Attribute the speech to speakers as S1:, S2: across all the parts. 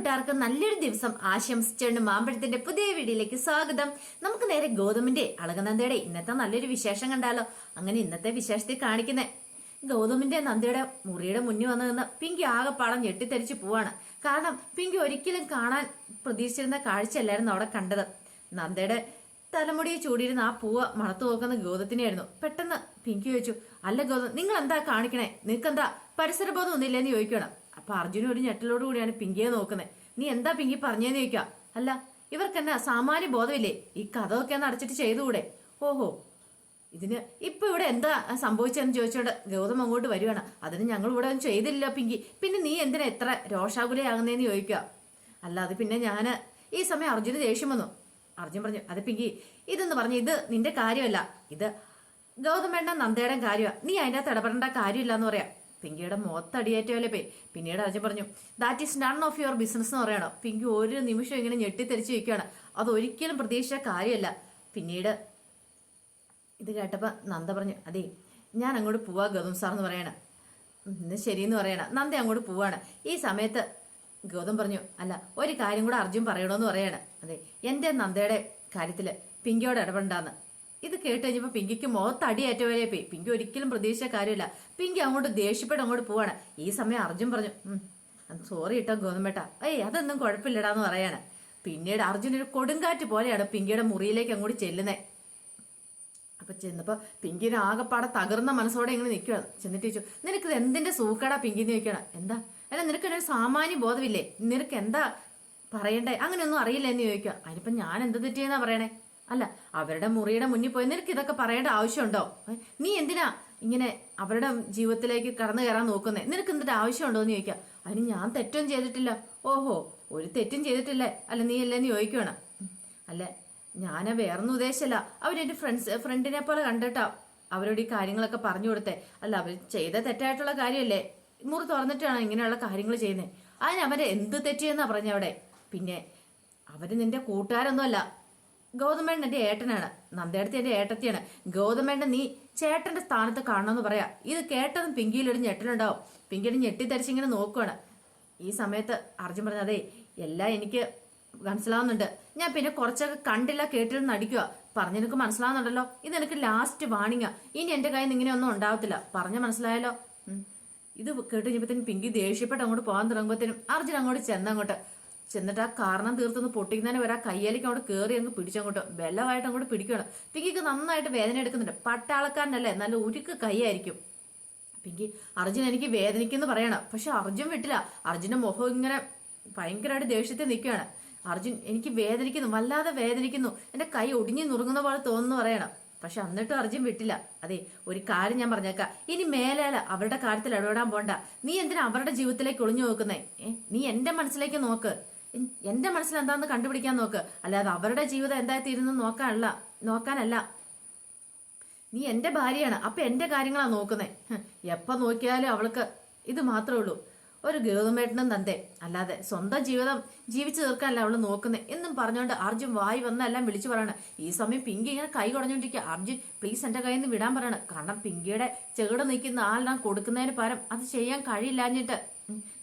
S1: കൂട്ടുകാർക്ക് നല്ലൊരു ദിവസം ആശംസിച്ചുകൊണ്ട് മാമ്പഴത്തിന്റെ പുതിയ വീഡിയോയിലേക്ക് സ്വാഗതം. നമുക്ക് നേരെ ഗൗതമിന്റെ അളകനന്ദയുടെ ഇന്നത്തെ നല്ലൊരു വിശേഷം കണ്ടാലോ? അങ്ങനെ ഇന്നത്തെ വിശേഷത്തിൽ കാണിക്കുന്നേ ഗൗതമിന്റെ നന്ദിയുടെ മുറിയുടെ മുന്നിൽ വന്നു നിന്ന് പിങ്കി ആകെപ്പാടം ഞെട്ടിത്തെറിച്ച് പോവാണ്. കാരണം പിങ്കി ഒരിക്കലും കാണാൻ പ്രതീക്ഷിച്ചിരുന്ന കാഴ്ചയല്ലായിരുന്നു അവിടെ കണ്ടത്. നന്ദയുടെ തലമുടിയെ ചൂടിയിരുന്ന ആ പൂവ് മണത്തു നോക്കുന്ന ഗൗതത്തിനെയായിരുന്നു. പെട്ടെന്ന് പിങ്കി ചോദിച്ചു, അല്ല ഗൗതം, നിങ്ങൾ എന്താ കാണിക്കണേ? നിനക്കെന്താ പരിസരബോധം ഒന്നുമില്ലെന്ന് ചോദിക്കണം. അപ്പൊ അർജുന ഒരു ഞെട്ടലോട് കൂടിയാണ് പിങ്കിയെ നോക്കുന്നത്. നീ എന്താ പിങ്കി പറഞ്ഞേന്ന് ചോദിക്കാം. അല്ല, ഇവർക്കെന്നാ സാമാന്യ ബോധമില്ലേ? ഈ കഥയൊക്കെ ഒന്ന് അടച്ചിട്ട് ചെയ്തുകൂടെ? ഓഹോ, ഇതിന് ഇപ്പൊ ഇവിടെ എന്താ സംഭവിച്ചതെന്ന് ചോദിച്ചോണ്ട് ഗൗതം അങ്ങോട്ട് വരുവാണ്. അതിന് ഞങ്ങൾ ഇവിടെ ഒന്നും ചെയ്തില്ല പിങ്കി, പിന്നെ നീ എന്തിനാ എത്ര രോഷാകുലയാകുന്നേന്ന് ചോദിക്കുക. അല്ല, അത് പിന്നെ ഞാന് ഈ സമയം അർജുന് ദേഷ്യം വന്നു. അർജുൻ പറഞ്ഞു, അത് പിങ്കി, ഇതെന്ന് പറഞ്ഞു ഇത് നിന്റെ കാര്യമല്ല, ഇത് ഗൗതമേണ്ട നന്ദയുടെ കാര്യമാണ്, നീ അതിൻ്റെ അകത്ത് ഇടപെടേണ്ട കാര്യമില്ല എന്ന് പറയാം. പിങ്കിയുടെ മുഖത്തടിയേറ്റല്ലേ പോയി. പിന്നീട് അർജുൻ പറഞ്ഞു, that is none of your business എന്ന് പറയണോ. പിങ്കി ഒരു നിമിഷം ഇങ്ങനെ ഞെട്ടിത്തെറിച്ച് വയ്ക്കുകയാണ്. അതൊരിക്കലും പ്രതീക്ഷിച്ച കാര്യമല്ല. പിന്നീട് ഇത് കേട്ടപ്പോൾ നന്ദ പറഞ്ഞു, അതെ ഞാൻ അങ്ങോട്ട് പോവാ ഗൗതം സാർ എന്ന് പറയണം. ഇന്ന് ശരിയെന്ന് പറയണം. നന്ദ അങ്ങോട്ട് പോവാണ്. ഈ സമയത്ത് ഗൗതം പറഞ്ഞു, അല്ല ഒരു കാര്യം കൂടെ അർജുൻ പറയണമെന്ന് പറയാണ്. അതെ, എൻ്റെ നന്ദയുടെ കാര്യത്തില് പിങ്കിയോട് ഇടപെടാന്ന്. ഇത് കേട്ട് കഴിഞ്ഞപ്പോൾ പിങ്കിക്ക് മുഖത്തടിയേറ്റ വരെ പോയി. പിങ്കി ഒരിക്കലും പ്രതീക്ഷിച്ച കാര്യമില്ല. പിങ്കി അങ്ങോട്ട് ദേഷ്യപ്പെട്ട് അങ്ങോട്ട് പോവാണ്. ഈ സമയം അർജുൻ പറഞ്ഞു, സോറി കേട്ടോ ഗൗതമേട്ടാ, അതൊന്നും കുഴപ്പമില്ലടാന്ന് പറയാണ്. പിന്നീട് അർജുൻ ഒരു കൊടുങ്കാറ്റ് പോലെയാണ് പിങ്കിയുടെ മുറിയിലേക്ക് അങ്ങോട്ട് ചെല്ലുന്നത്. അപ്പൊ ചെന്നപ്പോ പിങ്കിന് ആകെപ്പാടെ തകർന്ന മനസ്സോടെ ഇങ്ങനെ നിൽക്കുകയാണ്. ചെന്നിട്ട് ചോദിച്ചു, നിനക്കിത് എന്തിന്റെ സൂക്കടാ പിങ്കിന്ന് ചോദിക്കണം. എന്താ അല്ല, നിനക്കൊരു സാമാന്യ ബോധമില്ലേ? നിനക്ക് എന്താ പറയണ്ടേ? അങ്ങനെയൊന്നും അറിയില്ല എന്ന് ചോദിക്കുക. അതിനിപ്പം ഞാൻ എന്ത് തെറ്റിയെന്നാ പറയണേ? അല്ല, അവരുടെ മുറിയുടെ മുന്നിൽ പോയി നിനക്ക് ഇതൊക്കെ പറയേണ്ട ആവശ്യമുണ്ടോ? നീ എന്തിനാ ഇങ്ങനെ അവരുടെ ജീവിതത്തിലേക്ക് കടന്നു കയറാൻ നോക്കുന്നേ? നിനക്ക് എന്തിന്റെ ആവശ്യമുണ്ടോ എന്ന് ചോദിക്കുക. അതിന് ഞാൻ തെറ്റൊന്നും ചെയ്തിട്ടില്ല. ഓഹോ, ഒരു തെറ്റും ചെയ്തിട്ടില്ലേ? അല്ല നീ അല്ലേന്ന് ചോദിക്കണം. അല്ല, ഞാൻ വേറൊന്നും ഉദ്ദേശിച്ചല്ല, അവരെന്റെ ഫ്രണ്ടിനെ പോലെ കണ്ടിട്ടാ അവരോട് ഈ കാര്യങ്ങളൊക്കെ പറഞ്ഞു കൊടുത്തേ. അല്ല, അവർ ചെയ്ത തെറ്റായിട്ടുള്ള കാര്യമല്ലേ? മുറി തുറന്നിട്ടാണ് ഇങ്ങനെയുള്ള കാര്യങ്ങൾ ചെയ്യുന്നത്. അതിന് അവരെ എന്ത് തെറ്റിയെന്നാ പറഞ്ഞവിടെ. പിന്നെ അവര് നിന്റെ കൂട്ടുകാരൊന്നുമല്ല. ഗൗതമേട്ടൻ എന്റെ ഏട്ടനാണ്, നന്ദയടുത്ത് എന്റെ ഏട്ടത്തിയാണ്. ഗൗതമേട്ടൻ നീ ചേട്ടന്റെ സ്ഥാനത്ത് കാണണമെന്ന് പറയാ. ഇത് കേട്ടതും പിങ്കിയിലൊരു ഞെട്ടലുണ്ടാവും. പിങ്കിയുടെ ഞെട്ടിത്തരിച്ചിങ്ങനെ നോക്കുവാണ്. ഈ സമയത്ത് അർജുൻ പറഞ്ഞു, അതെ എല്ലാം എനിക്ക് മനസ്സിലാവുന്നുണ്ട്. ഞാൻ പിന്നെ കുറച്ചൊക്കെ കണ്ടില്ല കേട്ടില്ല നടിക്കുക. പറഞ്ഞെനിക്ക് മനസ്സിലാവുന്നുണ്ടല്ലോ. ഇത് എനിക്ക് ലാസ്റ്റ് വാണിങ്ങാ. ഇനി എന്റെ കയ്യിൽ നിന്ന് ഇങ്ങനെ ഒന്നും ഉണ്ടാവത്തില്ല. പറഞ്ഞ മനസ്സിലായല്ലോ. ഇത് കേട്ട് കഴിഞ്ഞപ്പോഴത്തേനും പിങ്കി ദേഷ്യപ്പെട്ട് അങ്ങോട്ട് പോകാൻ തുടങ്ങുമ്പോഴത്തേനും അർജുൻ അങ്ങോട്ട് ചെന്നിട്ട് ആ കാരണം തീർത്തൊന്ന് പൊട്ടിക്കുന്നതിന് വരെ ആ കയ്യിലേക്ക് അങ്ങോട്ട് കയറി അങ്ങ് പിടിച്ചങ്ങോട്ട് ബലമായിട്ട് അങ്ങോട്ട് പിടിക്കുകയാണ്. പിങ്കിക്ക് നന്നായിട്ട് വേദന എടുക്കുന്നുണ്ട്. പട്ടാളക്കാരനല്ലേ, നല്ല ഉരുക്ക് കൈയായിരിക്കും. പിങ്കി അർജുൻ എനിക്ക് വേദനിക്കുന്നു പറയണം. പക്ഷെ അർജുൻ വിട്ടില്ല. അർജുന്റെ മുഖം ഇങ്ങനെ ഭയങ്കരമായിട്ട് ദേഷ്യത്തിൽ നിൽക്കുകയാണ്. അർജുൻ, എനിക്ക് വേദനിക്കുന്നു, വല്ലാതെ വേദനിക്കുന്നു, എന്റെ കൈ ഒടിഞ്ഞു നുറുങ്ങുന്ന പോലെ തോന്നുന്നു പറയണം. പക്ഷെ എന്നിട്ടും അർജുൻ വിട്ടില്ല. അതെ, ഒരു കാര്യം ഞാൻ പറഞ്ഞേക്കാം, ഇനി മേലാല അവരുടെ കാര്യത്തിൽ ഇടപെടാൻ പോണ്ട. നീ എന്തിനാ അവരുടെ ജീവിതത്തിലേക്ക് ഒളിഞ്ഞു നോക്കുന്നേ? നീ എന്റെ മനസ്സിലേക്ക് നോക്ക്. എന്റെ മനസ്സിൽ എന്താന്ന് കണ്ടുപിടിക്കാൻ നോക്ക്. അല്ലാതെ അവരുടെ ജീവിതം എന്തായി തീരുന്നു നോക്കാനല്ല. നീ എന്റെ ഭാര്യയാണ്, അപ്പൊ എന്റെ കാര്യങ്ങളാ നോക്കുന്നേ. എപ്പോ നോക്കിയാലും അവൾക്ക് ഇത് മാത്രമേ ഉള്ളൂ, ഒരു ഗൗതമേട്ടനും തന്റെ, അല്ലാതെ സ്വന്തം ജീവിതം ജീവിച്ചു തീർക്കാനല്ല അവള് നോക്കുന്നത് എന്നും പറഞ്ഞുകൊണ്ട് അർജുൻ വായി വന്നെല്ലാം വിളിച്ചു പറയണം. ഈ സമയം പിങ്കി ഇങ്ങനെ കൈ കുടഞ്ഞോണ്ടിരിക്കുക. അർജുൻ പ്ലീസ് എന്റെ കയ്യിൽ നിന്ന് വിടാൻ പറയണം. കാരണം പിങ്കിയുടെ ചെകിട് നിൽക്കുന്ന ആളിനാൻ കൊടുക്കുന്നതിന് പകരം അത് ചെയ്യാൻ കഴിയില്ലാഞ്ഞിട്ട്,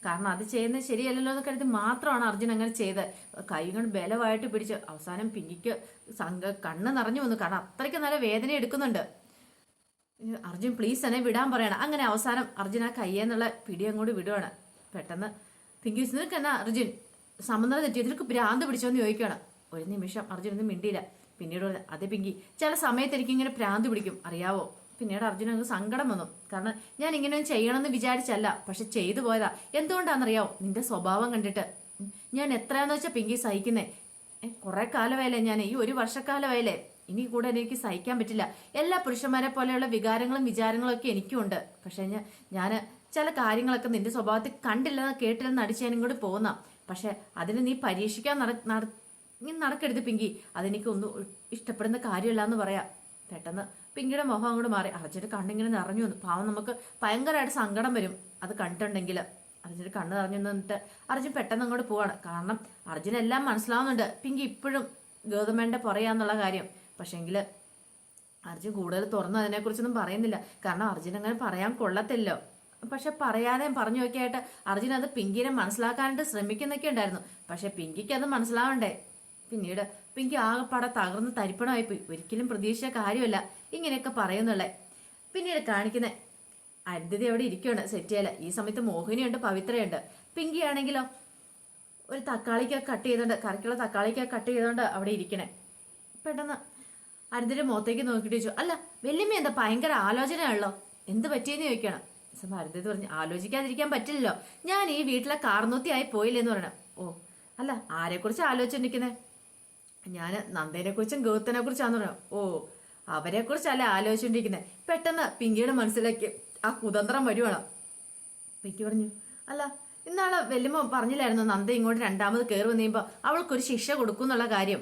S1: കാരണം അത് ചെയ്യുന്നത് ശരിയല്ലല്ലോ എന്ന് കരുതി മാത്രമാണ് അർജുൻ അങ്ങനെ ചെയ്തത്. കൈ കൊണ്ട് ബലമായിട്ട് പിടിച്ച് അവസാനം പിങ്കിക്ക് കണ്ണ് നിറഞ്ഞു വന്നു. കാരണം അത്രയ്ക്ക് നല്ല വേദന എടുക്കുന്നുണ്ട്. അർജുൻ പ്ലീസ് എന്നെ വിടാൻ പറയണം. അങ്ങനെ അവസാനം അർജുൻ ആ കയ്യെന്നുള്ള പിടി അങ്ങോട്ട് വിടുവാണ്. പെട്ടെന്ന് പിങ്കി, നിനക്ക് എന്നാ അർജുൻ സമനില തെറ്റി, നിനക്ക് ഭ്രാന്ത് പിടിച്ചോന്ന് ചോദിക്കണം. ഒരു നിമിഷം അർജുൻ ഒന്നും മിണ്ടിയില്ല. പിന്നീട് അതെ പിങ്കി, ചില സമയത്ത് എനിക്കിങ്ങനെ ഭ്രാന്ത് പിടിക്കും അറിയാവോ. പിന്നീട് അർജുൻ അങ്ങ് സങ്കടം വന്നു. കാരണം ഞാൻ ഇങ്ങനെ ചെയ്യണമെന്ന് വിചാരിച്ചല്ല, പക്ഷെ ചെയ്തു പോയതാ. എന്തുകൊണ്ടാണെന്നറിയാവോ? നിന്റെ സ്വഭാവം കണ്ടിട്ട്. ഞാൻ എത്രയാന്ന് വെച്ചാ പിങ്കി സഹിക്കുന്നേ. കുറെ കാലമായില്ലേ, ഞാൻ ഈ ഒരു വർഷക്കാലമായില്ലേ, ഇനി കൂടെ എനിക്ക് സഹിക്കാൻ പറ്റില്ല. എല്ലാ പുരുഷന്മാരെ പോലെയുള്ള വികാരങ്ങളും വിചാരങ്ങളും ഒക്കെ എനിക്കും ഉണ്ട്. പക്ഷെ ഞാൻ ചില കാര്യങ്ങളൊക്കെ നിന്റെ സ്വഭാവത്തിൽ കണ്ടില്ലെന്ന് കേട്ടില്ലെന്ന് അടിച്ചാനും കൂടി പോകുന്ന. പക്ഷെ അതിന് നീ പരീക്ഷിക്കാൻ നടക്കരുത് പിങ്കി. അതെനിക്കൊന്നും ഇഷ്ടപ്പെടുന്ന കാര്യമല്ല എന്ന് പറയാം. പെട്ടെന്ന് പിങ്കിയുടെ മുഖം അങ്ങോട്ട് മാറി. അർജുന്റെ കണ്ണിങ്ങനെ നിറഞ്ഞു വന്നു. പാവം നമുക്ക് ഭയങ്കരമായിട്ട് സങ്കടം വരും അത് കണ്ടിട്ടുണ്ടെങ്കിൽ. അർജുന്റെ കണ്ണ് നിറഞ്ഞു വന്നിട്ട് അർജുൻ പെട്ടെന്ന് അങ്ങോട്ട് പോവാണ്. കാരണം അർജുനെല്ലാം മനസ്സിലാവുന്നുണ്ട് പിങ്കി ഇപ്പോഴും ഗൗതമേന്റെ പുറയാന്നുള്ള കാര്യം. പക്ഷെങ്കിൽ അർജുൻ കൂടുതൽ തുറന്ന് അതിനെക്കുറിച്ചൊന്നും പറയുന്നില്ല. കാരണം അർജുൻ അങ്ങനെ പറയാൻ കൊള്ളത്തില്ലോ. പക്ഷെ പറയാതെയും പറഞ്ഞു നോക്കിയായിട്ട് അർജുൻ അത് പിങ്കിനെ മനസ്സിലാക്കാനായിട്ട് ശ്രമിക്കുന്നൊക്കെ ഉണ്ടായിരുന്നു. പക്ഷെ പിങ്കിക്ക് അത് മനസ്സിലാവണ്ടേ. പിന്നീട് പിങ്കി ആകെപ്പാടെ തകർന്ന് തരിപ്പണമായിപ്പോയി. ഒരിക്കലും പ്രതീക്ഷിച്ച കാര്യമല്ല ഇങ്ങനെയൊക്കെ പറയുന്നുള്ളേ. പിന്നീട് കാണിക്കുന്നത് അരുന്ധതി അവിടെ ഇരിക്കുകയാണ് സെറ്റിയല്ല. ഈ സമയത്ത് മോഹിനിയുണ്ട്, പവിത്രയുണ്ട്. പിങ്കി ആണെങ്കിലോ ഒരു തക്കാളിക്കൊക്കെ കട്ട് ചെയ്തോണ്ട്, കറിക്കുള്ള തക്കാളിക്കൊക്കെ കട്ട് ചെയ്തോണ്ട് അവിടെ ഇരിക്കണേ. പെട്ടെന്ന് അരുന്ധതിയുടെ മുഖത്തേക്ക് നോക്കിയിട്ട് ചോദിച്ചു, അല്ല വല്യമ്മ എന്താ ഭയങ്കര ആലോചനയാണല്ലോ, എന്ത് പറ്റിയെന്ന് ചോദിക്കണം. അരുന്ധതി പറഞ്ഞു, ആലോചിക്കാതിരിക്കാൻ പറ്റില്ലല്ലോ, ഞാൻ ഈ വീട്ടിലെ കാർന്നൂത്തി ആയി പോയില്ലേന്ന് പറയണം. ഓ അല്ല ആരെക്കുറിച്ച് ആലോചിച്ചിരിക്കുന്നത്? ഞാൻ നന്ദനെ കുറിച്ചും ഗൗതനെ കുറിച്ചാന്ന് പറഞ്ഞു. ഓ അവരെ കുറിച്ചല്ല ആലോചിച്ചോണ്ടിരിക്കുന്നത്. പെട്ടെന്ന് പിങ്കിയുടെ മനസ്സിലേക്ക് ആ കുതന്ത്രം വരുവാണ്. പിങ്കി പറഞ്ഞു, അല്ല ഇന്നാളെ വല്യമ്മ പറഞ്ഞില്ലായിരുന്നു നന്ദ ഇങ്ങോട്ട് രണ്ടാമത് കയറി വന്നു കഴിയുമ്പോ അവൾക്കൊരു ശിക്ഷ കൊടുക്കും എന്നുള്ള കാര്യം.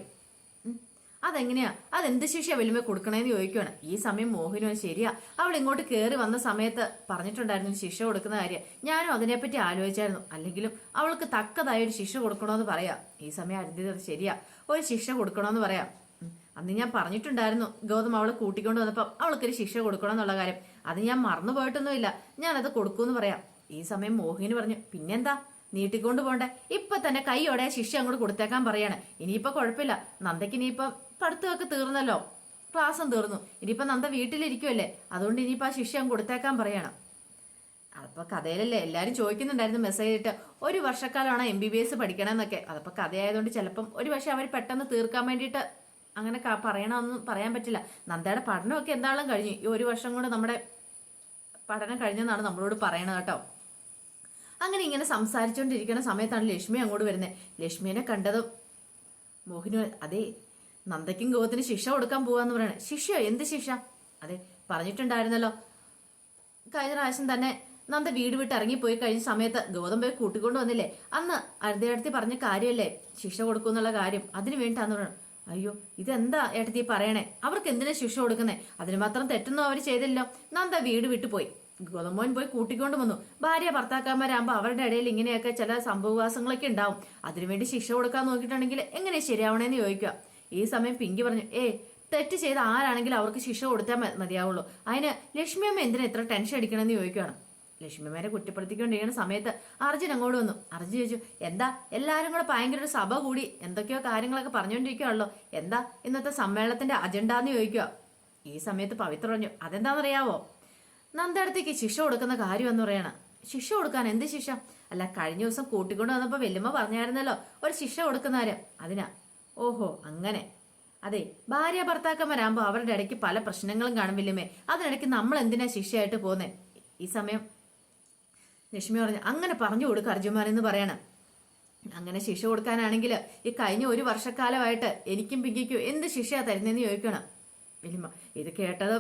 S1: അതെങ്ങനെയാ, അതെന്ത് ശിക്ഷ വല്യമ്മ കൊടുക്കണേന്ന് ചോദിക്കുവാണ്. ഈ സമയം മോഹിനോ ശരിയാ, അവൾ ഇങ്ങോട്ട് കയറി വന്ന സമയത്ത് പറഞ്ഞിട്ടുണ്ടായിരുന്നു ശിക്ഷ കൊടുക്കുന്ന കാര്യം. ഞാനും അതിനെപ്പറ്റി ആലോചിച്ചായിരുന്നു. അല്ലെങ്കിലും അവൾക്ക് തക്കതായ ഒരു ശിക്ഷ കൊടുക്കണമെന്ന് പറയാം. ഈ സമയം അരുന്ധതി ശരിയാ, ഒരു ശിക്ഷ കൊടുക്കണമെന്ന് പറയാം. അന്ന് ഞാൻ പറഞ്ഞിട്ടുണ്ടായിരുന്നു ഗൗതം അവളെ കൂട്ടിക്കൊണ്ട് വന്നപ്പം അവൾക്കൊരു ശിക്ഷ കൊടുക്കണം എന്നുള്ള കാര്യം. അത് ഞാൻ മറന്നുപോയിട്ടൊന്നുമില്ല, ഞാനത് കൊടുക്കൂന്ന് പറയാം. ഈ സമയം മോഹിനി പറഞ്ഞു, പിന്നെന്താ നീട്ടിക്കൊണ്ട് പോണ്ടേ, ഇപ്പൊ തന്നെ കൈയോടെ ശിക്ഷ അങ്ങോട്ട് കൊടുത്തേക്കാൻ പറയാണ്. ഇനിയിപ്പോ കുഴപ്പമില്ല, നന്ദയ്ക്ക് ഇനിയിപ്പം പഠിത്തമൊക്കെ തീർന്നല്ലോ, ക്ലാസ്സും തീർന്നു, ഇനിയിപ്പോ നന്ദ വീട്ടിലിരിക്കുമല്ലേ, അതുകൊണ്ട് ഇനിയിപ്പോ ആ ശിക്ഷ അങ്ങ് കൊടുത്തേക്കാൻ പറയണം. അപ്പൊ കഥയിലല്ലേ എല്ലാരും ചോദിക്കുന്നുണ്ടായിരുന്നു മെസ്സേജ് ഇട്ട്, ഒരു വർഷക്കാലമാണ് MBBS പഠിക്കണമെന്നൊക്കെ. അതപ്പോ കഥയായതുകൊണ്ട് ചിലപ്പം ഒരു പക്ഷെ അവർ പെട്ടെന്ന് തീർക്കാൻ വേണ്ടിയിട്ട് അങ്ങനെ പറയണമെന്ന് പറയാൻ പറ്റില്ല. നന്ദയുടെ പഠനമൊക്കെ എന്താളും കഴിഞ്ഞു, ഈ ഒരു വർഷം കൊണ്ട് നമ്മുടെ പഠനം കഴിഞ്ഞെന്നാണ് നമ്മളോട് പറയണത് കേട്ടോ. അങ്ങനെ ഇങ്ങനെ സംസാരിച്ചുകൊണ്ടിരിക്കുന്ന സമയത്താണ് ലക്ഷ്മി അങ്ങോട്ട് വരുന്നത്. ലക്ഷ്മിനെ കണ്ടതും മോഹിനി, അതെ നന്ദയ്ക്കും ഗോത്തിന് ശിക്ഷ കൊടുക്കാൻ പോവാന്ന് പറയണേ. ശിക്ഷയോ, എന്ത് ശിക്ഷ? അതെ പറഞ്ഞിട്ടുണ്ടായിരുന്നല്ലോ കഴിഞ്ഞ പ്രാവശ്യം തന്നെ നന്ദ വീട് വിട്ട് ഇറങ്ങിപ്പോയി കഴിഞ്ഞ സമയത്ത് ഗൗതം പോയി കൂട്ടിക്കൊണ്ട് വന്നില്ലേ, അന്ന് അരുതേടത്തി പറഞ്ഞ കാര്യമല്ലേ ശിക്ഷ കൊടുക്കുന്നുള്ള കാര്യം, അതിന് വേണ്ടിട്ടാന്ന് പറയണം. അയ്യോ ഇതെന്താ ഏട്ടത്തി പറയണേ, അവർക്ക് എന്തിനാ ശിക്ഷ കൊടുക്കുന്നേ, അതിന് മാത്രം തെറ്റൊന്നും അവർ ചെയ്തില്ലല്ലോ. നന്ദ വീട് വിട്ടുപോയി, ഗോതമോൻ പോയി കൂട്ടിക്കൊണ്ട് വന്നു. ഭാര്യ ഭർത്താക്കന്മാരാകുമ്പോ അവരുടെ ഇടയിൽ ഇങ്ങനെയൊക്കെ ചില സംഭവവാസങ്ങളൊക്കെ ഉണ്ടാവും. അതിനുവേണ്ടി ശിക്ഷ കൊടുക്കാൻ നോക്കിയിട്ടുണ്ടെങ്കിൽ എങ്ങനെ ശരിയാവണേന്ന് ചോദിക്കുക. ഈ സമയം പിങ്കി പറഞ്ഞു, തെറ്റ് ചെയ്ത ആരാണെങ്കിലും അവർക്ക് ശിക്ഷ കൊടുത്താൽ മതിയാവുള്ളൂ, അതിന് ലക്ഷ്മിയമ്മ എന്തിനാ ഇത്ര ടെൻഷൻ അടിക്കണമെന്ന് ചോദിക്കുകയാണ്. ലക്ഷ്മിമാരെ കുറ്റപ്പെടുത്തിക്കൊണ്ടിരിക്കുന്ന സമയത്ത് അർജുൻ അങ്ങോട്ട് വന്നു. അർജുൻ ചോദിച്ചു, എന്താ എല്ലാരും കൂടെ ഭയങ്കര ഒരു സഭ കൂടി എന്തൊക്കെയോ കാര്യങ്ങളൊക്കെ പറഞ്ഞുകൊണ്ടിരിക്കുകയാണല്ലോ, എന്താ ഇന്നത്തെ സമ്മേളനത്തിന്റെ അജണ്ട എന്ന് ചോദിക്കുക. ഈ സമയത്ത് പവിത്ര പറഞ്ഞു, അതെന്താണെന്നറിയാവോ, നന്ദടത്തേക്ക് ശിക്ഷ കൊടുക്കുന്ന കാര്യം എന്ന് പറയണ. ശിക്ഷ കൊടുക്കാൻ എന്ത് ശിക്ഷ? അല്ല കഴിഞ്ഞ ദിവസം കൂട്ടിക്കൊണ്ട് വന്നപ്പോ വല്യമ്മ പറഞ്ഞായിരുന്നല്ലോ ഒരു ശിക്ഷ കൊടുക്കുന്ന കാര്യം, അതിനാ. ഓഹോ അങ്ങനെ. അതെ ഭാര്യ ഭർത്താക്കന്മാരാകുമ്പോ അവരുടെ ഇടയ്ക്ക് പല പ്രശ്നങ്ങളും കാണും വല്യമ്മേ, അതിനിടയ്ക്ക് നമ്മൾ എന്തിനാ ശിക്ഷയായിട്ട് പോകുന്നേ. ഈ സമയം ലക്ഷ്മി പറഞ്ഞു, അങ്ങനെ പറഞ്ഞു കൊടുക്കുക അർജുമാനെന്ന് പറയണം. അങ്ങനെ ശിക്ഷ കൊടുക്കാനാണെങ്കിൽ ഈ കഴിഞ്ഞ ഒരു വർഷക്കാലമായിട്ട് എനിക്കും പിങ്കിക്കും എന്ത് ശിക്ഷയാ തരുന്നതെന്ന് ചോദിക്കണം വല്യമ്മ. ഇത് കേട്ടത്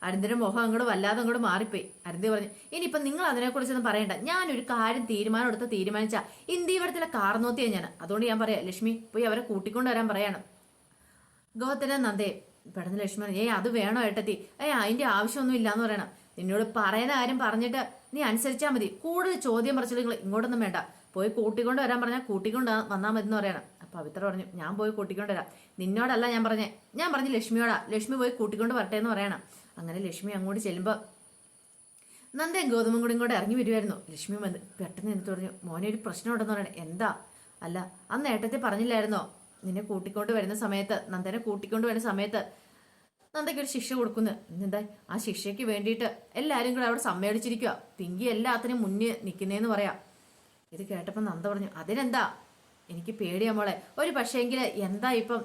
S1: അരുന്തിന്റെ മുഖം അങ്ങോട്ട് വല്ലാതെ അങ്ങോട്ട് മാറിപ്പോയി. അരുന്തി പറഞ്ഞു, ഇനിയിപ്പം നിങ്ങൾ അതിനെക്കുറിച്ചൊന്നും പറയണ്ട, ഞാനൊരു കാര്യം തീരുമാനിച്ചാ ഇന്ത്യവരത്തിലെ കാർന്നോത്തിയാ ഞാൻ, അതുകൊണ്ട് ഞാൻ പറയാം ലക്ഷ്മി പോയി അവരെ കൂട്ടിക്കൊണ്ട് വരാൻ പറയണം. ഗോതനെ നന്ദേ പെട്ടെന്ന് ലക്ഷ്മി പറഞ്ഞു, അത് വേണോ ഏട്ടത്തി, അതിന്റെ ആവശ്യമൊന്നും ഇല്ലാന്ന് പറയണം. നിന്നോട് പറയുന്ന കാര്യം പറഞ്ഞിട്ട് നീ അനുസരിച്ചാൽ മതി, കൂടുതൽ ചോദ്യം പറച്ചില്ല ഇങ്ങോട്ടൊന്നും വേണ്ട, പോയി കൂട്ടിക്കൊണ്ട് വരാൻ പറഞ്ഞാൽ കൂട്ടിക്കൊണ്ട് വന്നാൽ മതി എന്ന് പറയണം. അപ്പൊ പവിത്ര പറഞ്ഞു, ഞാൻ പോയി കൂട്ടിക്കൊണ്ട് വരാം, നിന്നോടല്ല ഞാൻ പറഞ്ഞു ലക്ഷ്മിയോടാ, ലക്ഷ്മി പോയി കൂട്ടിക്കൊണ്ട് വരട്ടെ എന്ന് പറയണം. അങ്ങനെ ലക്ഷ്മി അങ്ങോട്ട് ചെല്ലുമ്പോ നന്ദയും ഗൗതമും കൂടി ഇങ്ങോട്ട് ഇറങ്ങി വരുമായിരുന്നു. ലക്ഷ്മി വന്ന് പെട്ടെന്ന് എന്നിട്ട് പറഞ്ഞു, മോനെ ഒരു പ്രശ്നം ഉണ്ടെന്ന് പറയണേ. എന്താ? അല്ല അന്ന് ഏട്ടത്തി പറഞ്ഞില്ലായിരുന്നോ നിന്നെ കൂട്ടിക്കൊണ്ട് വരുന്ന സമയത്ത്, നന്ദനെ കൂട്ടിക്കൊണ്ട് വരുന്ന സമയത്ത് നന്ദയ്ക്ക് ഒരു ശിക്ഷ കൊടുക്കുന്നു. എന്താ ആ ശിക്ഷയ്ക്ക് വേണ്ടിയിട്ട് എല്ലാരും കൂടെ അവിടെ സമ്മേളിച്ചിരിക്കുക, പിങ്കി എല്ലാത്തിനും മുന്നേ നിൽക്കുന്നേന്ന് പറയാം. ഇത് കേട്ടപ്പോൾ നന്ദ പറഞ്ഞു, അതിനെന്താ, എനിക്ക് പേടിയാ മോളെ, ഒരു പക്ഷേങ്കിൽ എന്താ ഇപ്പം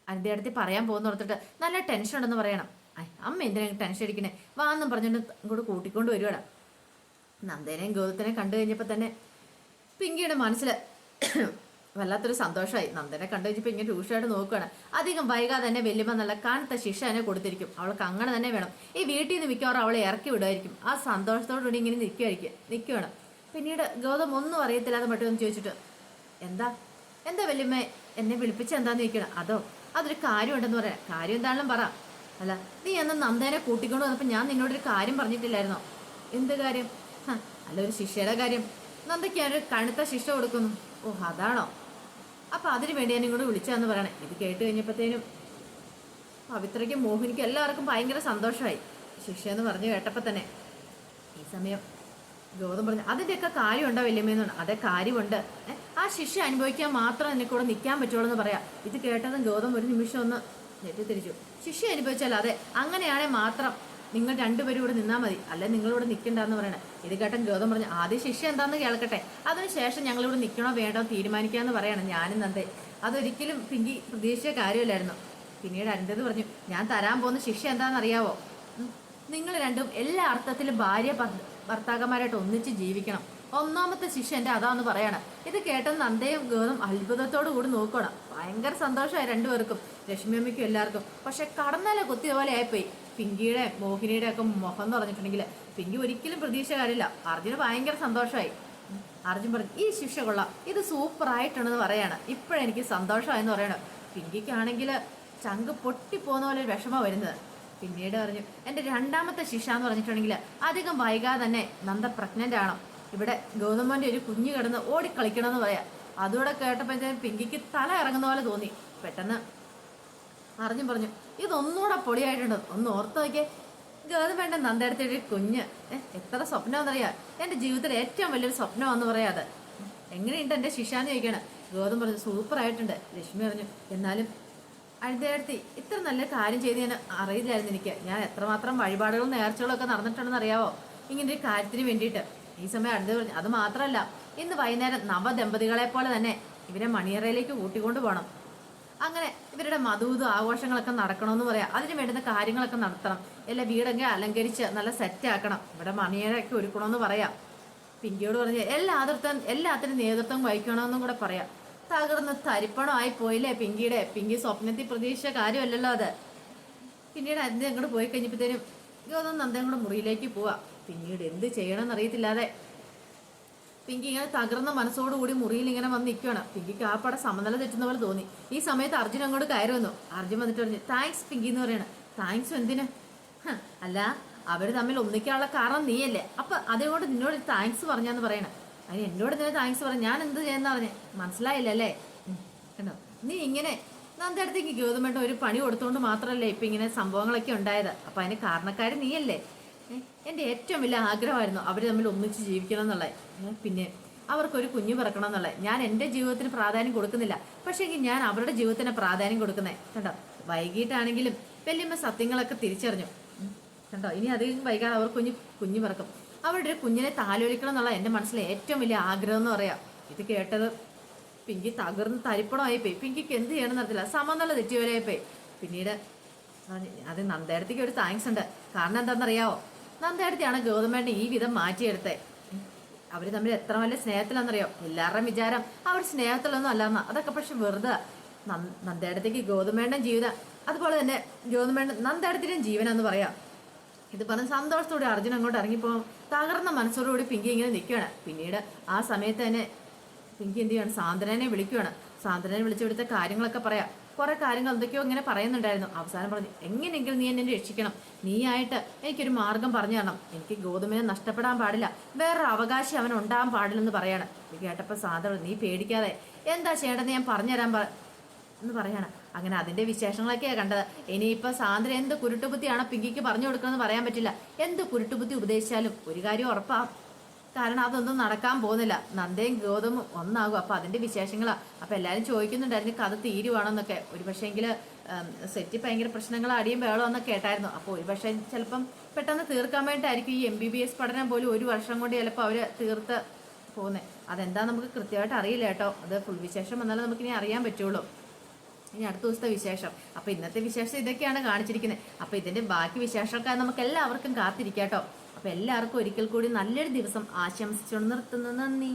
S1: അതിൻ്റെ അടുത്ത് പറയാൻ പോകുന്ന ഓർത്തിട്ട് നല്ല ടെൻഷൻ ഉണ്ടെന്ന് പറയണം. അമ്മ എന്തിനാ ടെൻഷൻ അടിക്കണേ, വാന്നും പറഞ്ഞിട്ട് ഇങ്ങോട്ട് കൂട്ടിക്കൊണ്ട് വരുവാണ്. നന്ദേനെയും ഗൗതത്തിനെയും കണ്ടു കഴിഞ്ഞപ്പോൾ തന്നെ പിങ്കിയുടെ മനസ്സിൽ വല്ലാത്തൊരു സന്തോഷമായി. നന്ദനെ കണ്ടു കഴിഞ്ഞപ്പോൾ ഇങ്ങനെ രൂക്ഷമായിട്ട് നോക്കുകയാണ്. അധികം വൈകാതെ തന്നെ വല്യമ്മ നല്ല കനത്ത ശിക്ഷ തന്നെ കൊടുത്തിരിക്കും, അവൾക്ക് അങ്ങനെ തന്നെ വേണം. ഈ വീട്ടിൽ നിന്ന് മിക്കവാറും അവളെ ഇറക്കി വിടുമായിരിക്കും. ആ സന്തോഷത്തോടുകൂടി ഇങ്ങനെ നിൽക്കുകയാണ്. പിന്നീട് ഗൗതം ഒന്നും അറിയത്തില്ലാതെ മറ്റൊന്ന് ചോദിച്ചിട്ട്, എന്താ വല്യമ്മ എന്നെ വിളിപ്പിച്ച് എന്താന്ന് ചോദിക്കണം. അതൊരു കാര്യമുണ്ടെന്ന് പറയാം. കാര്യം എന്താണെന്നും പറ. അല്ല നീ അന്ന് നന്ദനെ കൂട്ടിക്കൊണ്ട് വന്നപ്പോൾ ഞാൻ നിന്നോടൊരു കാര്യം പറഞ്ഞിട്ടില്ലായിരുന്നോ? എന്ത് കാര്യം? അല്ല ഒരു ശിക്ഷയുടെ കാര്യം. നന്ദയ്ക്ക് ഞാനൊരു കടുത്ത ശിക്ഷ കൊടുക്കുന്നു. ഓ അതാണോ? അപ്പൊ അതിനു വേണ്ടി ഞാൻ ഇങ്ങോട്ട് വിളിച്ചാന്ന് പറയണേ. ഇത് കേട്ട് കഴിഞ്ഞപ്പോഴത്തേനും പവിത്രയ്ക്കും മോഹിനിക്കും എല്ലാവർക്കും ഭയങ്കര സന്തോഷമായി ശിക്ഷ എന്ന് പറഞ്ഞു കേട്ടപ്പോൾ തന്നെ. ഈ സമയം ഗൗതം പറഞ്ഞു അതിൻ്റെയൊക്കെ കാര്യം ഉണ്ടോ വല്യമ്മയെന്നാണ്. അതേ കാര്യമുണ്ട്. ആ ശിക്ഷ അനുഭവിക്കാൻ മാത്രം എനിക്ക് കൂടെ നിൽക്കാൻ പറ്റുള്ളൂ എന്ന് പറയാം. ഇത് കേട്ടതും ഗൗതം ഒരു നിമിഷം ഒന്ന് ഞെട്ടിത്തിരിച്ചു. ശിക്ഷ അനുഭവിച്ചാൽ അതെ, അങ്ങനെയാണെങ്കിൽ മാത്രം നിങ്ങൾ രണ്ടുപേരും ഇവിടെ നിന്നാൽ മതി, അല്ലെ നിങ്ങളിവിടെ നിൽക്കണ്ടെന്ന് പറയണേ. ഇത് കേട്ടൻ ഗൗതം പറഞ്ഞു ആദ്യം ശിക്ഷ എന്താന്ന് കേൾക്കട്ടെ, അതിനുശേഷം ഞങ്ങളിവിടെ നിൽക്കണോ വേണ്ടോ തീരുമാനിക്കാമെന്ന് പറയണം ഞാനും നന്ദേ. അതൊരിക്കലും പിങ്കി പ്രതീക്ഷിച്ച കാര്യമല്ലായിരുന്നു. പിന്നീട് അരുന്ധതി പറഞ്ഞു ഞാൻ തരാൻ പോകുന്ന ശിക്ഷ എന്താണെന്നറിയാവോ? നിങ്ങൾ രണ്ടും എല്ലാ അർത്ഥത്തിലും ഭാര്യ ഭർത്താക്കന്മാരായിട്ട് ഒന്നിച്ച് ജീവിക്കണം. ഒന്നാമത്തെ ശിക്ഷ എൻ്റെ അതാന്ന് പറയണം. ഇത് കേട്ടത് നന്ദയും ഗൗതം അത്ഭുതത്തോടു കൂടി നോക്കണം. ഭയങ്കര സന്തോഷമായി രണ്ടുപേർക്കും, ലക്ഷ്മിയമ്മയ്ക്കും എല്ലാവർക്കും. പക്ഷെ കടന്നാലെ കുത്തിയ പോലെ ആയിപ്പോയി പിങ്കിയുടെ മോഹിനിയുടെ ഒക്കെ മുഖം എന്ന് പറഞ്ഞിട്ടുണ്ടെങ്കിൽ. പിങ്കി ഒരിക്കലും പ്രതീക്ഷ കാര്യമില്ല. അർജുന് ഭയങ്കര സന്തോഷമായി. അർജുൻ പറഞ്ഞു ഈ ശിക്ഷ കൊള്ളാം, ഇത് സൂപ്പറായിട്ടുണ്ടെന്ന് പറയാണ്. ഇപ്പോഴെനിക്ക് സന്തോഷമായെന്ന് പറയണം. പിങ്കിക്കാണെങ്കിൽ ചങ്ക് പൊട്ടിപ്പോകുന്ന പോലെ ഒരു വിഷമമാണ് വരുന്നത്. പിന്നീട് പറഞ്ഞു എൻ്റെ രണ്ടാമത്തെ ശിക്ഷ എന്ന് പറഞ്ഞിട്ടുണ്ടെങ്കിൽ അധികം വൈകാതെ തന്നെ നന്ദ പ്രഗ്നൻ്റ് ആണ്. ഇവിടെ ഗൗതമൻ്റെ ഒരു കുഞ്ഞ് കിടന്ന് ഓടിക്കളിക്കണമെന്ന് പറയാം. അതുകൂടെ കേട്ടപ്പോഴത്തേക്കും പിങ്കിക്ക് തല ഇറങ്ങുന്ന പോലെ തോന്നി. പെട്ടെന്ന് അർജുൻ പറഞ്ഞു ഇതൊന്നുകൂടെ പൊളിയായിട്ടുണ്ട്, ഒന്ന് ഓർത്ത് നോക്കിയേ. ഗൗതമേൻ്റെ നന്ദയുടെ ഒരു കുഞ്ഞ് എത്ര സ്വപ്നമെന്നറിയാം. എൻ്റെ ജീവിതത്തിലെ ഏറ്റവും വലിയൊരു സ്വപ്നമാണെന്ന് പറയാതെ. എങ്ങനെയുണ്ട് എൻ്റെ ശിക്ഷ എന്ന് ചോദിക്കണം. ഗൗതം പറഞ്ഞു സൂപ്പറായിട്ടുണ്ട്. ലക്ഷ്മി പറഞ്ഞു എന്നാലും അഴുതേടത്തി ഇത്ര നല്ല കാര്യം ചെയ്ത് ഞാൻ അറിയില്ലായിരുന്നു. എനിക്ക് ഞാൻ എത്രമാത്രം വഴിപാടുകളും നേർച്ചകളും ഒക്കെ നടന്നിട്ടുണ്ടെന്ന് അറിയാവോ ഇങ്ങനെ ഒരു കാര്യത്തിന് വേണ്ടിയിട്ട്. ഈ സമയം അടുത്ത് പറഞ്ഞു അത് മാത്രമല്ല ഇന്ന് വൈകുന്നേരം നവദമ്പതികളെ പോലെ തന്നെ ഇവരെ മണിയറയിലേക്ക് കൂട്ടിക്കൊണ്ട് പോകണം. അങ്ങനെ ഇവരുടെ മധുവിധ ആഘോഷങ്ങളൊക്കെ നടക്കണമെന്ന് പറയാം. അതിന് വേണ്ടുന്ന കാര്യങ്ങളൊക്കെ നടത്തണം. എല്ലാ വീടൊക്കെ അലങ്കരിച്ച് നല്ല സെറ്റാക്കണം. ഇവിടെ മണിയറയൊക്കെ ഒരുക്കണമെന്ന് പറയാം. പിങ്കിയോട് പറഞ്ഞ് എല്ലാത്തിനും നേതൃത്വം വഹിക്കണമെന്നും കൂടെ പറയാം. തകർന്ന് തരിപ്പണമായി പോയില്ലേ പിങ്കി സ്വപ്നത്തിൽ പ്രതീക്ഷിച്ച കാര്യമല്ലല്ലോ അത്. പിന്നീട് അതിന് അങ്ങോട്ട് പോയി കഴിഞ്ഞപ്പോഴത്തേനും ഗൗതം നന്ദയും കൂടെ മുറിയിലേക്ക് പോവാ. പിന്നീട് എന്ത് ചെയ്യണമെന്ന് അറിയത്തില്ലാതെ പിങ്കി ഇങ്ങനെ തകർന്ന മനസ്സോടുകൂടി മുറിയിൽ ഇങ്ങനെ വന്ന് നിൽക്കുകയാണ്. പിങ്കിക്ക് ആ പടം സമനില തെറ്റുന്ന പോലെ തോന്നി. ഈ സമയത്ത് അർജുൻ അങ്ങോട്ട് കയറി വന്നു. അർജുൻ വന്നിട്ട് പറഞ്ഞു താങ്ക്സ് പിങ്കി എന്ന് പറയണം. താങ്ക്സ് എന്തിന്? അല്ല അവർ തമ്മിൽ ഒന്നിക്കാനുള്ള കാരണം നീയല്ലേ, അപ്പൊ അതുകൊണ്ട് നിന്നോട് താങ്ക്സ് പറഞ്ഞാന്ന് പറയണം. അതിന് എന്നോട് തന്നെ താങ്ക്സ് പറഞ്ഞു, ഞാൻ എന്ത് ചെയ്യുന്ന പറഞ്ഞേ മനസ്സിലായില്ലല്ലേ? കണ്ടോ നീ ഇങ്ങനെ നന്ദടുത്തേക്ക് ഗൗതമേട്ട ഒരു പണി കൊടുത്തോണ്ട് മാത്രമല്ലേ ഇപ്പൊ ഇങ്ങനെ സംഭവങ്ങളൊക്കെ ഉണ്ടായത്. അപ്പൊ അതിന് കാരണക്കാര് നീയല്ലേ. എൻ്റെ ഏറ്റവും വലിയ ആഗ്രഹമായിരുന്നു അവർ തമ്മിൽ ഒന്നിച്ച് ജീവിക്കണം എന്നുള്ളത്. പിന്നെ അവർക്കൊരു കുഞ്ഞു പിറക്കണം എന്നുള്ളത്. ഞാൻ എൻ്റെ ജീവിതത്തിന് പ്രാധാന്യം കൊടുക്കുന്നില്ല, പക്ഷേ എങ്കിൽ ഞാൻ അവരുടെ ജീവിതത്തിന് പ്രാധാന്യം കൊടുക്കുന്നേ. കണ്ടോ വൈകിട്ടാണെങ്കിലും വല്യമ്മ സത്യങ്ങളൊക്കെ തിരിച്ചറിഞ്ഞു. കണ്ടോ ഇനി അധികം വൈകാതെ അവർ കുഞ്ഞു പിറക്കും. അവരുടെ ഒരു കുഞ്ഞിനെ താലോലിക്കണം എന്നുള്ള എൻ്റെ മനസ്സിലെ ഏറ്റവും വലിയ ആഗ്രഹം എന്ന് പറയാം. ഇത് കേട്ടത് പിങ്കി തകർന്ന് തരിപ്പണമായിപ്പോയി. പിങ്കിക്ക് എന്ത് ചെയ്യണമെന്ന് അറിയത്തില്ല, സമനില തെറ്റിയവരായിപ്പോയി. പിന്നീട് അത് നന്ദേടത്തേക്ക് ഒരു താങ്ക്സ് ഉണ്ട്. കാരണം എന്താണെന്നറിയാവോ, നന്ദേടത്തെയാണ് ഗൗതമേട്ടൻ ഈ വിധം മാറ്റിയെടുത്തേ. അവർ തമ്മിൽ എത്ര വലിയ സ്നേഹത്തിലാണെന്നറിയോ. എല്ലാവരുടെയും വിചാരം അവർ സ്നേഹത്തിലൊന്നും അല്ലാന്ന, അതൊക്കെ പക്ഷെ വെറുതെ. നന്ദേടത്തേക്ക് ഗൗതമേട്ടൻ ജീവിതം, അതുപോലെ തന്നെ ഗൗതമേട്ടൻ നന്ദേടത്തിൻ്റെയും ജീവനെന്ന് പറയാം. ഇത് പറഞ്ഞ് സന്തോഷത്തോടെ അർജുൻ അങ്ങോട്ട് ഇറങ്ങിപ്പോകും. തകർന്ന മനസ്സോടുകൂടി പിങ്കി ഇങ്ങനെ നിൽക്കുകയാണ്. പിന്നീട് ആ സമയത്ത് തന്നെ പിങ്കി എന്ത് ചെയ്യാണ്, സാന്ദ്രനെ വിളിക്കുകയാണ്. സാന്ദ്രനെ വിളിച്ചെടുത്ത കാര്യങ്ങളൊക്കെ പറയാം. കുറെ കാര്യങ്ങൾ എന്തൊക്കെയോ ഇങ്ങനെ പറയുന്നുണ്ടായിരുന്നു. അവസാനം പറഞ്ഞു എങ്ങനെയെങ്കിലും നീ എന്നെ രക്ഷിക്കണം, നീയായിട്ട് എനിക്കൊരു മാർഗം പറഞ്ഞു തരണം. എനിക്ക് ഗൗതമിനെ നഷ്ടപ്പെടാൻ പാടില്ല, വേറൊരു അവകാശം അവൻ ഉണ്ടാകാൻ പാടില്ലെന്ന് പറയാണ്. ഇത് കേട്ടപ്പോൾ സാന്ദ്ര നീ പേടിക്കാതെ എന്താ ചെയ്യേണ്ടതെന്ന് ഞാൻ പറഞ്ഞുതരാൻ എന്ന് പറയാണ്. അങ്ങനെ അതിന്റെ വിശേഷങ്ങളൊക്കെയാണ് കണ്ടത്. ഇനിയിപ്പോൾ സാന്ദ്ര എന്ത് കുരുട്ടുബുദ്ധിയാണോ പിങ്കിക്ക് പറഞ്ഞു കൊടുക്കണമെന്ന് പറയാൻ പറ്റില്ല. എന്ത് കുരുട്ടുബുദ്ധി ഉപദേശിച്ചാലും ഒരു കാര്യം ഉറപ്പാ, കാരണം അതൊന്നും നടക്കാൻ പോകുന്നില്ല. നന്ദയും ഗൗതമും ഒന്നാകും. അപ്പൊ അതിന്റെ വിശേഷങ്ങളാണ്. അപ്പൊ എല്ലാവരും ചോദിക്കുന്നുണ്ടായിരുന്നു കഥ തീരുവാണെന്നൊക്കെ. ഒരു പക്ഷേങ്കിൽ സെറ്റ് ഭയങ്കര പ്രശ്നങ്ങൾ അടിയും വേളമെന്നൊക്കെ കേട്ടായിരുന്നു. അപ്പോൾ ഒരു പക്ഷേ ചിലപ്പം പെട്ടെന്ന് തീർക്കാൻ വേണ്ടിയിട്ടായിരിക്കും ഈ MBBS പഠനം പോലും 1 വർഷം കൊണ്ട് ചിലപ്പോൾ അവര് തീർത്ത് പോകുന്നത്. അതെന്താ നമുക്ക് കൃത്യമായിട്ട് അറിയില്ല കേട്ടോ. അത് ഫുൾ വിശേഷം വന്നാലും നമുക്കിനി അറിയാൻ പറ്റുള്ളൂ. ഇനി അടുത്ത ദിവസത്തെ വിശേഷം. അപ്പൊ ഇന്നത്തെ വിശേഷം ഇതൊക്കെയാണ് കാണിച്ചിരിക്കുന്നത്. അപ്പൊ ഇതിന്റെ ബാക്കി വിശേഷമൊക്കെ നമുക്ക് എല്ലാവർക്കും കാത്തിരിക്കാം കേട്ടോ. അപ്പൊ എല്ലാവർക്കും ഒരിക്കൽ കൂടി നല്ലൊരു ദിവസം ആശംസിച്ചുകൊണ്ട് നിർത്തുന്നു. നന്ദി.